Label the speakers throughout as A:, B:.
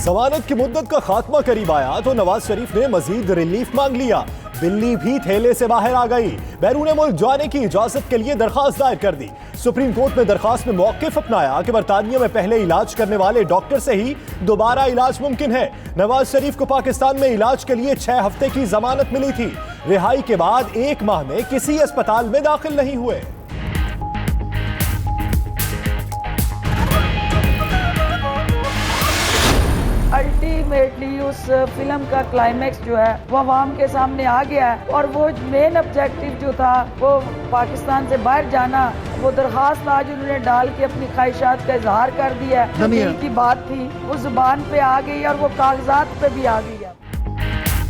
A: जमानत की मुद्दत का खात्मा करीब आया तो नवाज शरीफ ने मजीद रिलीफ मांग लिया। बिल्ली भी थैले से बाहर आ गई। बैरून मुल्क जाने की इजाजत के लिए दरखास्त दायर कर दी। सुप्रीम कोर्ट में दरखास्त में मौक़िफ़ अपनाया कि बरतानिया में पहले इलाज करने वाले डॉक्टर से ही दोबारा इलाज मुमकिन है। नवाज शरीफ को पाकिस्तान में इलाज के लिए 6 हफ्ते की जमानत मिली थी। रिहाई के बाद 1 माह में किसी अस्पताल में दाखिल नहीं हुए।
B: अल्टीमेटली उस फिल्म का क्लाइमैक्स जो है वो अवाम के सामने आ गया है और वो मेन ऑब्जेक्टिव जो था वो पाकिस्तान से बाहर जाना, वो दरखास्त आज उन्होंने डाल के अपनी ख्वाहिशात का इजहार कर दिया है। दिल की बात थी वो जुबान पे आ गई और वो कागजात पे भी आ गई है।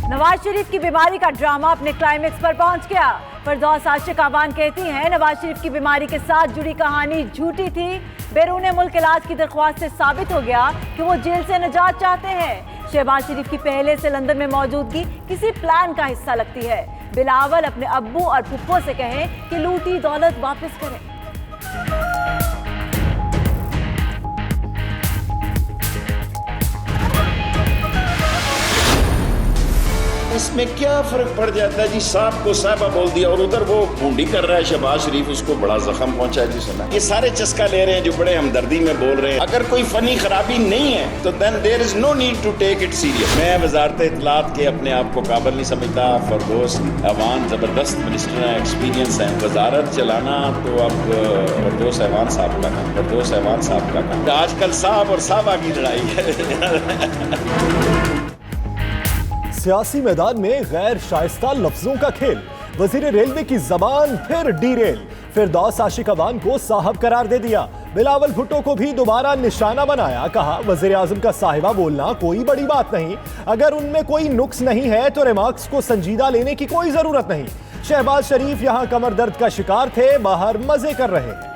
C: नवाज शरीफ की बीमारी का ड्रामा अपने क्लाइमेक्स पर पहुंच गया। फिरदौस आशिक अवान कहती हैं नवाज शरीफ की बीमारी के साथ जुड़ी कहानी झूठी थी। बैरून मुल्क इलाज की दरख्वास्त से साबित हो गया कि वो जेल से निजात चाहते हैं। शहबाज शरीफ की पहले से लंदन में मौजूदगी किसी प्लान का हिस्सा लगती है। बिलावल अपने अब्बू और फुप्पो से कहें कि लूटी दौलत वापस करें।
D: इसमें क्या फर्क पड़ जाता है जी? साहब को साहबा बोल दिया और उधर वो भूंडी कर रहा है शहबाज शरीफ, उसको बड़ा जख्म पहुंचा है जी। सुना ये सारे चस्का ले रहे हैं जो बड़े हमदर्दी में बोल रहे हैं। अगर कोई फनी खराबी नहीं है तो then there is no need to take it serious. मैं वजारत इत्तलात के अपने आप को काबिल नहीं समझता। फिरदौस अवान जबरदस्त मिनिस्टर है, एक्सपीरियंस है। वजारत चलाना तो अब फिरदौस अवान साहब का काम, फिरदौस अवान साहब का काम। आजकल साहब और साहबा की लड़ाई है।
A: सियासी मैदान में गैर शाइस्ता लफ्जों का खेल। वजीर रेलवे की जबान फिर डीरेल। फिरदौस आशिक अवान को साहब करार दे दिया। बिलावल भुट्टो को भी दोबारा निशाना बनाया। कहा वजीर आजम का साहिबा बोलना कोई बड़ी बात नहीं। अगर उनमें कोई नुक्स नहीं है तो रिमार्क्स को संजीदा लेने की कोई जरूरत नहीं। शहबाज शरीफ यहां कमर दर्द का शिकार थे, बाहर मजे कर रहे हैं।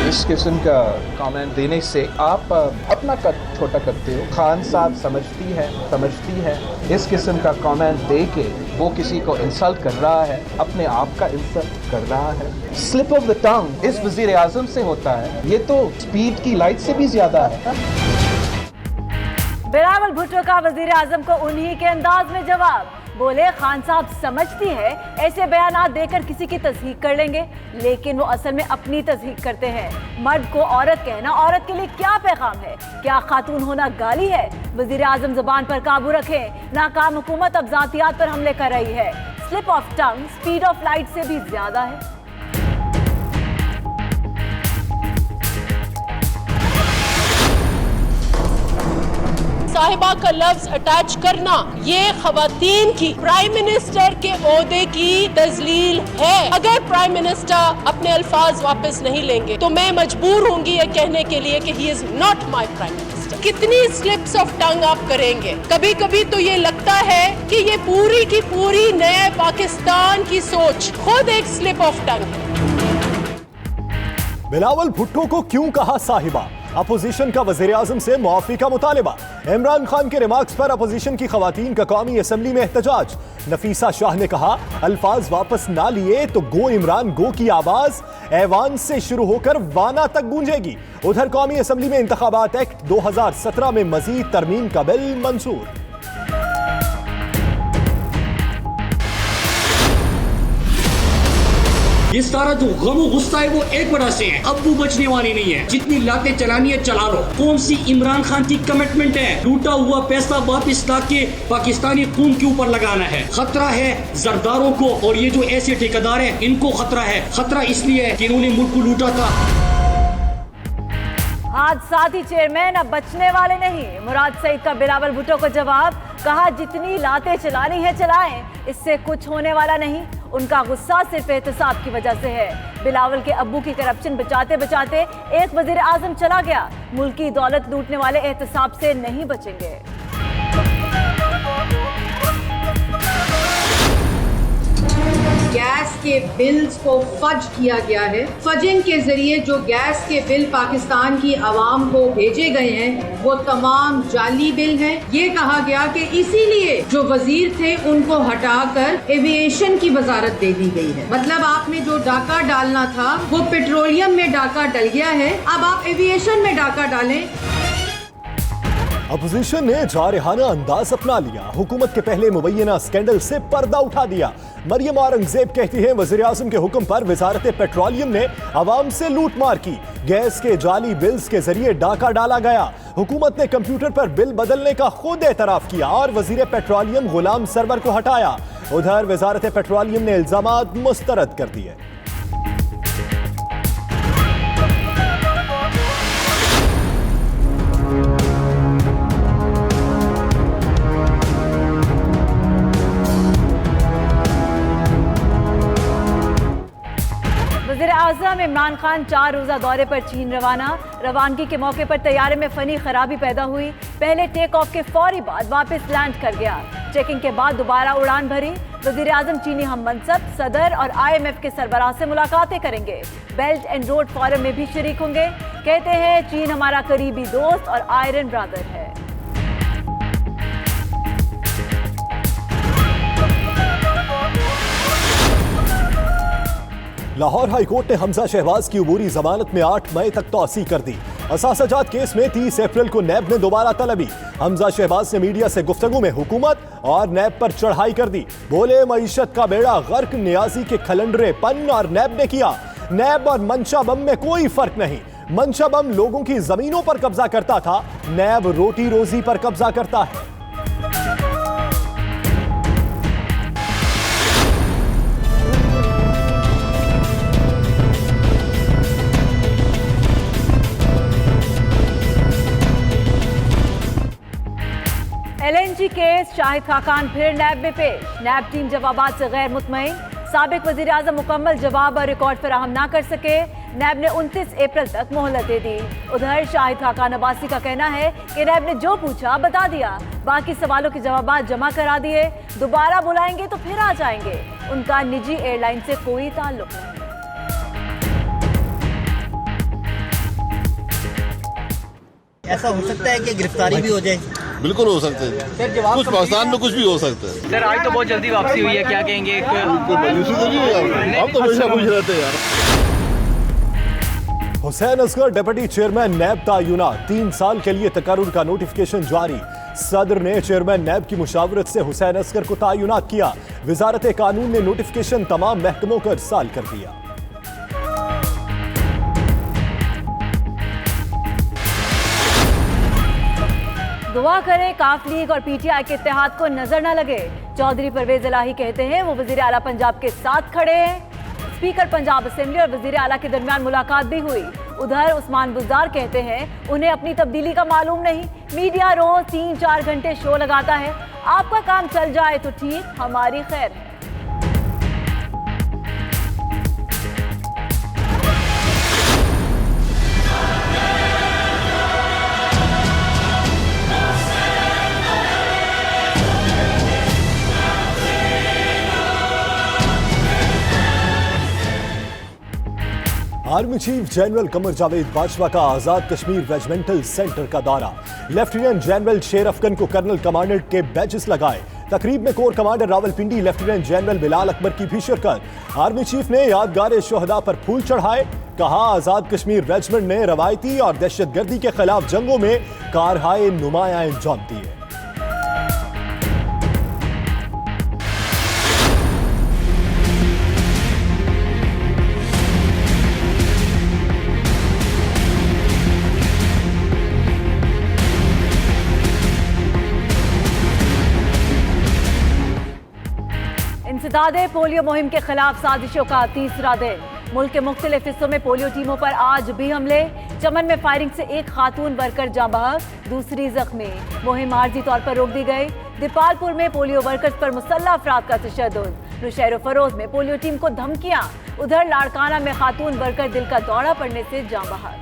E: इस किस्म का कमेंट देने से आप अपना कद छोटा करते हो। खान साहब समझती है इस किस्म का कमेंट दे के वो किसी को इंसल्ट कर रहा है, अपने आप का इंसल्ट कर रहा है। स्लिप ऑफ द टंग इस वजीर आजम से होता है, ये तो स्पीड की लाइट से भी ज्यादा है।
C: बिलावल भुट्टो का वजीर आजम को उन्हीं के अंदाज में जवाब। बोले खान साहब समझती है ऐसे बयानात देकर किसी की तस्दीक कर लेंगे, लेकिन वो असल में अपनी तस्दीक करते हैं। मर्द को औरत कहना औरत के लिए क्या पैगाम है? क्या खातून होना गाली है? वजीर आजम जुबान पर काबू रखें। नाकाम हुकूमत अब जातियात पर हमले कर रही है। Slip of tongue speed of light से भी ज्यादा है।
F: साहिबा का लफ्ज अटैच करना ये खवातीन की प्राइम मिनिस्टर के ओहदे की तजलील है। अगर प्राइम मिनिस्टर अपने अल्फाज वापस नहीं लेंगे तो मैं मजबूर होंगी ये कहने के लिए कि he is not my prime minister. कितनी स्लिप्स ऑफ टंग आप करेंगे? कभी कभी तो ये लगता है कि ये पूरी की पूरी नए पाकिस्तान की सोच खुद एक स्लिप ऑफ टंग है।
A: बिलावल भुट्टो को क्यों कहा साहिबा? अपोजिशन का वजीर आजम से मुआफी का मुतालिबा। इमरान खान के रिमार्क्स पर अपोजिशन की खवातीन का कौमी असम्बली में एहतजाज। नफीसा शाह ने कहा अल्फाज वापस ना लिए तो गो इमरान गो की आवाज ऐवान से शुरू होकर वाना तक गूंजेगी। उधर कौमी असम्बली में इंतखाबात एक्ट 2017 में मजीद तरमीम का बिल मंजूर।
G: ये सारा जो गम और गुस्सा है वो एक वजह से है, अब वो बचने वाली नहीं है। जितनी लातें चलानी है चला लो। कौन सी इमरान खान की कमिटमेंट है? लूटा हुआ पैसा वापस लाके पाकिस्तानी खून के ऊपर लगाना है। खतरा है जरदारों को और ये जो ऐसे ठेकेदार हैं इनको खतरा है। खतरा इसलिए है कि इन्होंने मुल्क को लूटा था।
C: हादसाती चेयरमैन अब बचने वाले नहीं। मुराद सईद का बिलावल भुट्टो को जवाब। कहा जितनी लातें चलानी है चलाएं, इससे कुछ होने वाला नहीं। उनका गुस्सा सिर्फ एहतसाब की वजह से है। बिलावल के अब्बू की करप्शन बचाते बचाते एक वजीर आजम चला गया। मुल्की दौलत लूटने वाले एहतसाब से नहीं बचेंगे।
H: गैस के बिल्स को फज किया गया है। फजिंग के जरिए जो गैस के बिल पाकिस्तान की आवाम को भेजे गए हैं वो तमाम जाली बिल हैं। ये कहा गया कि इसीलिए जो वजीर थे उनको हटाकर एविएशन की वजारत दे दी गई है। मतलब आपने जो डाका डालना था वो पेट्रोलियम में डाका डल गया है, अब आप एविएशन में डाका डालें।
A: अपोजिशन ने जारहाना अंदाज अपना लिया, हुकूमत के पहले मुबैना स्कैंडल से पर्दा उठा दिया। मरियम औरंगजेब कहती हैं वज़ीर आज़म के हुक्म पर वजारत पेट्रोलियम ने आवाम से लूट मार की, गैस के जाली बिल्स के जरिए डाका डाला गया। हुकूमत ने कंप्यूटर पर बिल बदलने का खुद एतराफ किया और वजीर पेट्रोलियम गुलाम सरवर को हटाया। उधर वजारत पेट्रोलियम ने इल्जामात मुस्तरद कर दिए।
C: वज़ीर आज़म इमरान खान 4 रोज़ा दौरे पर चीन रवाना। रवानगी के मौके पर तैयारे में फनी खराबी पैदा हुई। पहले टेक ऑफ के फौरी बाद वापस लैंड कर गया। चेकिंग के बाद दोबारा उड़ान भरी। वज़ीर आज़म चीनी हम मनसब सदर और IMF के सरबराह से मुलाकातें करेंगे। बेल्ट एंड रोड फोरम में भी शरीक होंगे। कहते हैं चीन हमारा करीबी दोस्त और आयरन ब्रदर है।
A: लाहौर हाई कोर्ट ने हमजा शहबाज की अबूरी जमानत में 8 मई तक तौसी कर दी। असासजात केस में 30 अप्रैल को नैब ने दोबारा तलबी। हमजा शहबाज ने मीडिया से गुफ्तगू में हुकूमत और नैब पर चढ़ाई कर दी। बोले मईशत का बेड़ा गर्क नियाजी के खलंडरे पन और नैब ने किया। नैब और मंशा बम में कोई फर्क नहीं। मंशा बम लोगों की जमीनों पर कब्जा करता था, नैब रोटी रोजी पर कब्जा करता है।
C: LNG केस शाहिद खाकान फिर नैब में पेश। नैब टीम जवाबात से गैर मुतमईन। साबिक वजीर आज़म मुकम्मल जवाब और रिकॉर्ड फराहम ना कर सके। नैब ने 29 अप्रैल तक मोहलत दे दी। उधर शाहिद खाकान अब्बासी का कहना है कि नैब ने जो पूछा बता दिया, बाकी सवालों के जवाबात जमा करा दिए। दोबारा बुलाएंगे तो फिर आ जाएंगे। उनका निजी एयरलाइन से कोई ताल्लुक नहीं।
I: ऐसा हो सकता है कि गिरफ्तारी भी हो जाए?
J: बिल्कुल हो सकते हैं, कुछ पाकिस्तान में कुछ भी हो सकता है।
K: सर आज तो बहुत जल्दी वापसी हुई है, क्या कहेंगे?
J: हम तो हमेशा खुश रहते हैं यार।
A: हुसैन असगर डिप्टी चेयरमैन नैब तायुनात, 3 साल के लिए तकर्रुर का नोटिफिकेशन जारी। सदर ने चेयरमैन नैब की मुशावरत से हुसैन असगर को तायुनात किया। वजारत कानून ने नोटिफिकेशन तमाम महकमों को इरसाल कर दिया।
C: दुआ करें काफ लीग और PTI के इत्तेहाद को नजर न लगे। चौधरी परवेज इलाही कहते हैं वो वजीर आला पंजाब के साथ खड़े हैं। स्पीकर पंजाब असेंबली और वजीर आला के दरमियान मुलाकात भी हुई। उधर उस्मान बुज़दार कहते हैं उन्हें अपनी तब्दीली का मालूम नहीं। मीडिया रोज 3-4 घंटे शो लगाता है। आपका काम चल जाए तो ठीक, हमारी खैर है।
A: Army chief general Qamar Javed Bajwa का आजाद कश्मीर रेजिमेंटल सेंटर का दौरा। लेफ्टिनेंट जनरल शेर अफगन को कर्नल कमांडेंट के बैचेस लगाए। तकरीब में core commander Rawalpindi lieutenant general Bilal Akbar की भी शिरकत। आर्मी चीफ ने यादगार शोहदा पर फूल चढ़ाए। कहा आजाद कश्मीर रेजिमेंट ने रवायती और दहशतगर्दी के खिलाफ जंगों में कारहाय नुमाया अंजाम दिए।
C: इंसदादे पोलियो मुहिम के खिलाफ साजिशों का तीसरा दिन। मुल्क के मुख्तलिफ हिस्सों में पोलियो टीमों पर आज भी हमले। चमन में फायरिंग से एक खातून वर्कर जाँ बहक, दूसरी जख्मी। मुहिम आर्जी तौर पर रोक दी गई। दीपालपुर में पोलियो वर्कर्स पर मुसल्लह अफराद का तशद्दुद। नौशहर फरोज में पोलियो टीम को धमकियां। उधर लाड़काना में खातून वर्कर दिल का दौरा पड़ने से जाँ बहक।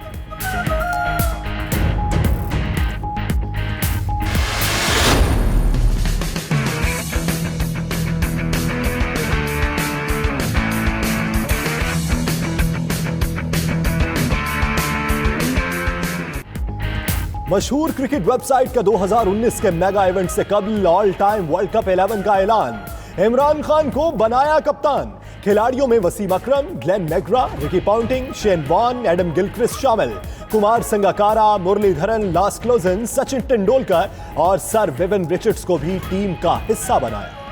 A: मशहूर क्रिकेट वेबसाइट का 2019 के मेगा इवेंट से कबल ऑल टाइम वर्ल्ड कप 11 का ऐलान। इमरान खान को बनाया कप्तान। खिलाड़ियों में Wasim Akram, Glenn McGrath, Ricky Ponting, Shane Warne, Adam Gilchrist शामिल। कुमार संगकारा, मुरलीधरन, लास क्लोजन, सचिन तेंदुलकर और सर विवियन रिचर्ड्स को भी टीम का हिस्सा बनाया।